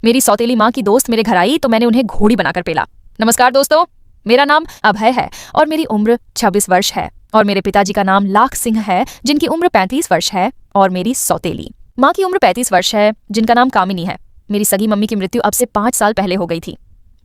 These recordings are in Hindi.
मेरी सौतेली माँ की दोस्त मेरे घर आई तो मैंने उन्हें घोड़ी बनाकर पेला। नमस्कार दोस्तों, मेरा नाम अभय है और मेरी उम्र 26 वर्ष है और मेरे पिताजी का नाम लाख सिंह है जिनकी उम्र 35 वर्ष है और मेरी सौतेली माँ की उम्र 35 वर्ष है जिनका नाम कामिनी है। मेरी सगी मम्मी की मृत्यु अब से 5 साल पहले हो गई थी।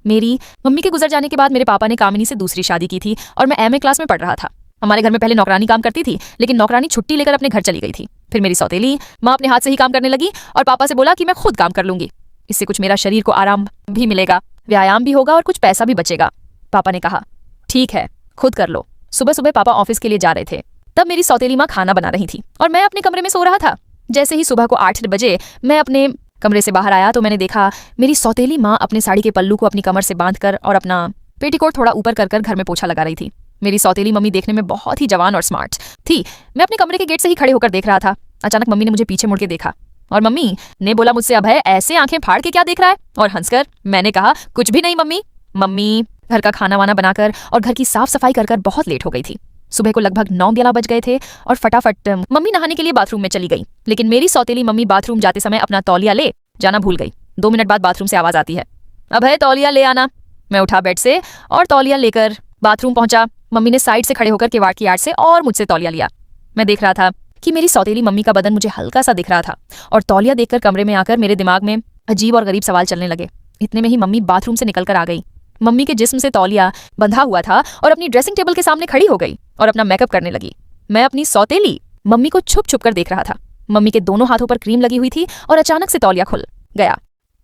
मेरी मम्मी के गुजर जाने के बाद मेरे पापा ने कामिनी से दूसरी शादी की थी और मैं एमए क्लास में पढ़ रहा था। हमारे घर में पहले नौकरानी काम करती थी, लेकिन नौकरानी छुट्टी लेकर अपने घर चली गई थी। फिर मेरी सौतेली माँ अपने हाथ से ही काम करने लगी और पापा से बोला कि मैं खुद काम कर लूंगी, इससे कुछ मेरा शरीर को आराम भी मिलेगा, व्यायाम भी होगा और कुछ पैसा भी बचेगा। पापा ने कहा ठीक है, खुद कर लो। सुबह सुबह पापा ऑफिस के लिए जा रहे थे, तब मेरी सौतेली माँ खाना बना रही थी और मैं अपने कमरे में सो रहा था। जैसे ही सुबह को 8 बजे मैं अपने कमरे से बाहर आया तो मैंने देखा मेरी सौतेली माँ अपने साड़ी के पल्लू को अपनी कमर से बांधकर और अपना पेटीकोट थोड़ा ऊपर कर घर में पोछा लगा रही थी। मेरी सौतेली मम्मी देखने में बहुत ही जवान और स्मार्ट थी। मैं अपने कमरे के गेट से ही खड़े होकर देख रहा था। अचानक मम्मी ने मुझे पीछे मुड़ के देखा और मम्मी ने बोला मुझसे, अभय ऐसे आंखें फाड़ के क्या देख रहा है? और हंसकर मैंने कहा कुछ भी नहीं मम्मी। मम्मी घर का खाना वाना बनाकर और घर की साफ सफाई कर बहुत लेट हो गई थी। सुबह को लगभग 9-11 बज गए थे और फटाफट मम्मी नहाने के लिए बाथरूम में चली गई, लेकिन मेरी सौतेली मम्मी बाथरूम जाते समय अपना तौलिया ले जाना भूल गई। 2 मिनट बाद बाथरूम से आवाज आती है, अभय तौलिया ले आना। मैं उठा बेड से और तौलिया लेकर बाथरूम पहुंचा। मम्मी ने साइड से खड़े होकर किवाड़ की आड़ से और मुझसे तौलिया लिया। मैं देख रहा था कि मेरी सौतेली मम्मी का बदन मुझे हल्का सा दिख रहा था और तौलिया देखकर कमरे में आकर मेरे दिमाग में अजीब और गरीब सवाल चलने लगे। इतने में ही मम्मी बाथरूम से निकलकर आ गई। मम्मी के जिस्म से तौलिया बंधा हुआ था और अपनी ड्रेसिंग टेबल के सामने खड़ी हो गई और अपना मेकअप करने लगी। मैं अपनी सौतेली मम्मी को छुप छुप कर देख रहा था। मम्मी के दोनों हाथों पर क्रीम लगी हुई थी और अचानक से तौलिया खुल गया।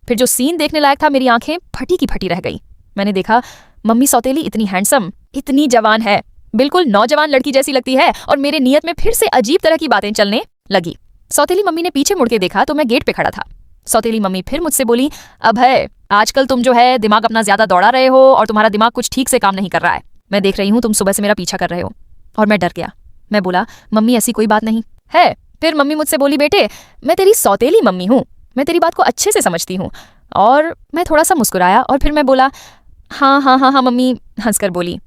फिर जो सीन देखने लायक था, मेरी आंखें फटी की फटी रह गई। मैंने देखा मम्मी सौतेली इतनी हैंडसम, इतनी जवान है, बिल्कुल नौजवान लड़की जैसी लगती है और मेरे नियत में फिर से अजीब तरह की बातें चलने लगी। सौतेली मम्मी ने पीछे मुड़ के देखा तो मैं गेट पे खड़ा था। सौतेली मम्मी फिर मुझसे बोली, अभय आजकल तुम जो है दिमाग अपना ज्यादा दौड़ा रहे हो और तुम्हारा दिमाग कुछ ठीक से काम नहीं कर रहा है। मैं देख रही हूँ तुम सुबह से मेरा पीछा कर रहे हो। और मैं डर गया। मैं बोला, मम्मी ऐसी कोई बात नहीं है। फिर मम्मी मुझसे बोली, बेटे मैं तेरी सौतेली मम्मी हूँ, मैं तेरी बात को अच्छे से समझती हूँ। और मैं थोड़ा सा मुस्कुराया और फिर मैं बोला, हाँ हाँ हाँ हाँ। मम्मी हंसकर बोली,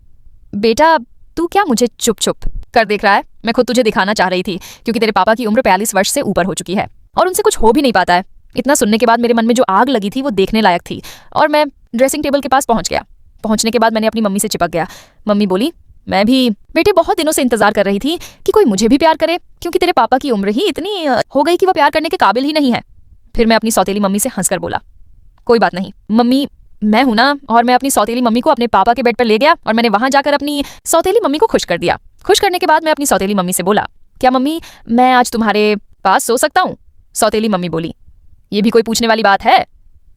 बेटा तू क्या मुझे चुप चुप कर देख रहा है? मैं खुद तुझे दिखाना चाह रही थी क्योंकि तेरे पापा की उम्र 42 वर्ष से ऊपर हो चुकी है और उनसे कुछ हो भी नहीं पाता है। इतना सुनने के बाद मेरे मन में जो आग लगी थी वो देखने लायक थी और मैं ड्रेसिंग टेबल के पास पहुंच गया। पहुंचने के बाद मैंने अपनी मम्मी से चिपक गया। मम्मी बोली, मैं भी बेटे बहुत दिनों से इंतजार कर रही थी कि कोई मुझे भी प्यार करे, क्योंकि तेरे पापा की उम्र ही इतनी हो गई कि वो प्यार करने के काबिल ही नहीं है। फिर मैं अपनी सौतेली मम्मी से हंसकर बोला, कोई बात नहीं मम्मी, मैं हूं ना। और मैं अपनी सौतेली मम्मी को अपने पापा के बेड पर ले गया और मैंने वहां जाकर अपनी सौतेली मम्मी को खुश कर दिया। खुश करने के बाद मैं अपनी सौतेली मम्मी से बोला, क्या मम्मी मैं आज तुम्हारे पास सो सकता हूँ? सौतेली मम्मी बोली, ये भी कोई पूछने वाली बात है?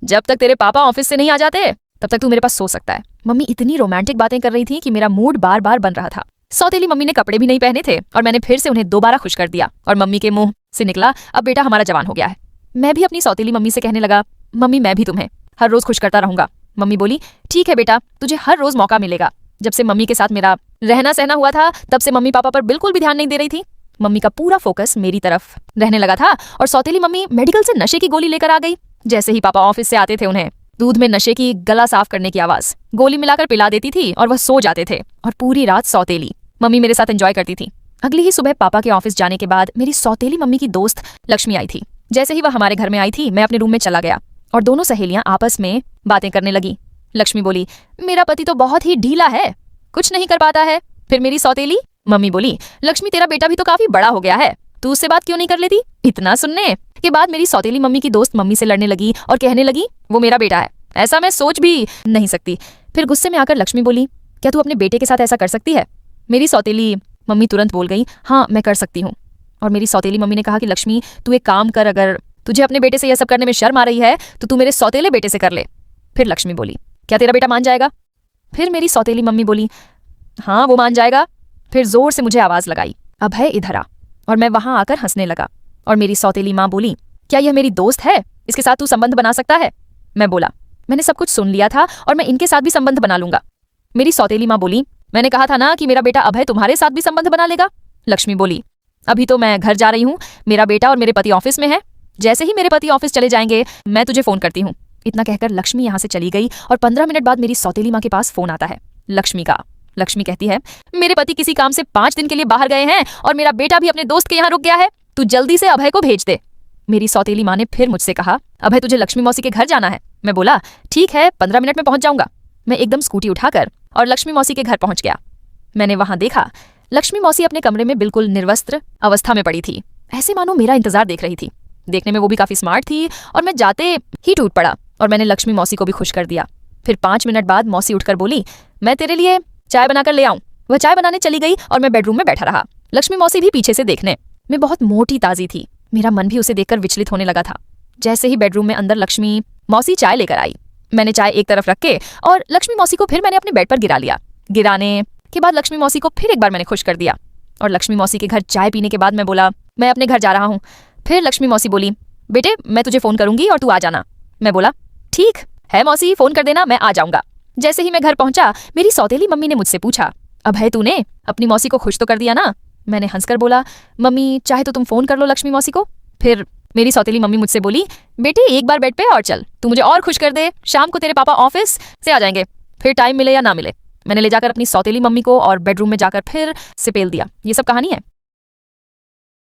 जब तक तेरे पापा ऑफिस से नहीं आ जाते तब तक तू मेरे पास सो सकता है। मम्मी इतनी रोमांटिक बातें कर रही थी कि मेरा मूड बार बार बन रहा था। सौतेली मम्मी ने कपड़े भी नहीं पहने थे और मैंने फिर से उन्हें दोबारा खुश कर दिया और मम्मी के मुंह से निकला, अब बेटा हमारा जवान हो गया है। मैं भी अपनी सौतेली मम्मी से कहने लगा, मम्मी मैं भी तुम्हें हर रोज खुश करता रहूंगा। मम्मी बोली, ठीक है बेटा, तुझे हर रोज मौका मिलेगा। जब से मम्मी के साथ मेरा रहना सहना हुआ था तब से मम्मी पापा पर बिल्कुल भी ध्यान नहीं दे रही थी। मम्मी का पूरा फोकस मेरी तरफ रहने लगा था और सौतेली मम्मी मेडिकल से नशे की गोली लेकर आ गई। जैसे ही पापा ऑफिस से आते थे उन्हें दूध में नशे की गला साफ करने की आवाज गोली मिलाकर पिला देती थी और वह सो जाते थे और पूरी रात सौतेली मम्मी मेरे साथ एंजॉय करती थी। अगली ही सुबह पापा के ऑफिस जाने के बाद मेरी सौतेली मम्मी की दोस्त लक्ष्मी आई थी। जैसे ही वह हमारे घर में आई थी मैं अपने रूम में चला गया और दोनों सहेलियां आपस में बातें करने लगी। लक्ष्मी बोली, मेरा पति तो बहुत ही ढीला है, कुछ नहीं कर पाता है। फिर मेरी सौतेली मम्मी बोली, लक्ष्मी तेरा बेटा भी तो काफी बड़ा हो गया है, तू उससे बात क्यों नहीं कर लेती? इतना सुनने के बाद मेरी सौतेली मम्मी की दोस्त मम्मी से लड़ने लगी और कहने लगी, वो मेरा बेटा है, ऐसा मैं सोच भी नहीं सकती। फिर गुस्से में आकर लक्ष्मी बोली, क्या तू अपने बेटे के साथ ऐसा कर सकती है? मेरी सौतेली मम्मी तुरंत बोल गई, हाँ मैं कर सकती हूँ। और मेरी सौतेली मम्मी ने कहा कि लक्ष्मी तू एक काम कर, अगर तुझे अपने बेटे से यह सब करने में शर्म आ रही है तो तू मेरे सौतेले बेटे से कर ले। फिर लक्ष्मी बोली, क्या तेरा बेटा मान जाएगा? फिर मेरी सौतेली मम्मी बोली, हाँ वो मान जाएगा। फिर जोर से मुझे आवाज लगाई, अभय इधर आ। और मैं वहां आकर हंसने लगा और मेरी सौतेली माँ बोली, क्या यह मेरी दोस्त है, इसके साथ तू संबंध बना सकता है? मैं बोला, मैंने सब कुछ सुन लिया था और मैं इनके साथ भी संबंध बना लूंगा। मेरी सौतेली माँ बोली, मैंने कहा था ना कि मेरा बेटा अभय तुम्हारे साथ भी संबंध बना लेगा। लक्ष्मी बोली, अभी तो मैं घर जा रही हूँ, मेरा बेटा और मेरे पति ऑफिस में है, जैसे ही मेरे पति ऑफिस चले जाएंगे मैं तुझे फोन करती हूँ। इतना कहकर लक्ष्मी यहाँ से चली गई और 15 मिनट बाद मेरी सौतेली माँ के पास फोन आता है लक्ष्मी का। लक्ष्मी कहती है, मेरे पति किसी काम से 5 दिन के लिए बाहर गए हैं और मेरा बेटा भी अपने दोस्त के यहाँ रुक गया है, तू जल्दी से अभय को भेज दे। मेरी सौतेली माँ ने फिर मुझसे कहा, अभय तुझे लक्ष्मी मौसी के घर जाना है। मैं बोला ठीक है, 15 मिनट में पहुंच जाऊंगा। मैं एकदम स्कूटी उठाकर और लक्ष्मी मौसी के घर पहुंच गया। मैंने वहां देखा लक्ष्मी मौसी अपने कमरे में बिल्कुल निर्वस्त्र अवस्था में पड़ी थी, ऐसे मानो मेरा इंतजार देख रही थी। देखने में वो भी काफी स्मार्ट थी और मैं जाते ही टूट पड़ा और मैंने लक्ष्मी मौसी को भी खुश कर दिया। फिर 5 मिनट बाद मौसी उठकर बोली, मैं तेरे लिए चाय बनाकर ले आऊं। वह चाय बनाने चली गई और मैं बेडरूम में बैठा रहा, लक्ष्मी मौसी भी पीछे से देखने। मैं बहुत मोटी ताजी थी, मेरा मन भी उसे देखकर विचलित होने लगा था। जैसे ही बेडरूम में अंदर लक्ष्मी मौसी चाय लेकर आई, मैंने चाय एक तरफ रख के और लक्ष्मी मौसी को फिर मैंने अपने बेड पर गिरा लिया। गिराने के बाद लक्ष्मी मौसी को फिर एक बार मैंने खुश कर दिया और लक्ष्मी मौसी के घर चाय पीने के बाद मैं बोला, मैं अपने घर जा रहा हूँ। फिर लक्ष्मी मौसी बोली, बेटे मैं तुझे फोन करूंगी और तू आ जाना। मैं बोला ठीक है मौसी, फोन कर देना, मैं आ जाऊंगा। जैसे ही मैं घर पहुंचा मेरी सौतेली मम्मी ने मुझसे पूछा, अभय तूने अपनी मौसी को खुश तो कर दिया ना? मैंने हंसकर बोला, मम्मी चाहे तो तुम फोन कर लो लक्ष्मी मौसी को। फिर मेरी सौतेली मम्मी मुझसे बोली, बेटे एक बार बेड पे और चल, तू मुझे और खुश कर दे, शाम को तेरे पापा ऑफिस से आ जाएंगे, फिर टाइम मिले या ना मिले। मैंने ले जाकर अपनी सौतेली मम्मी को और बेडरूम में जाकर फिर सिपेल दिया। ये सब कहानी है।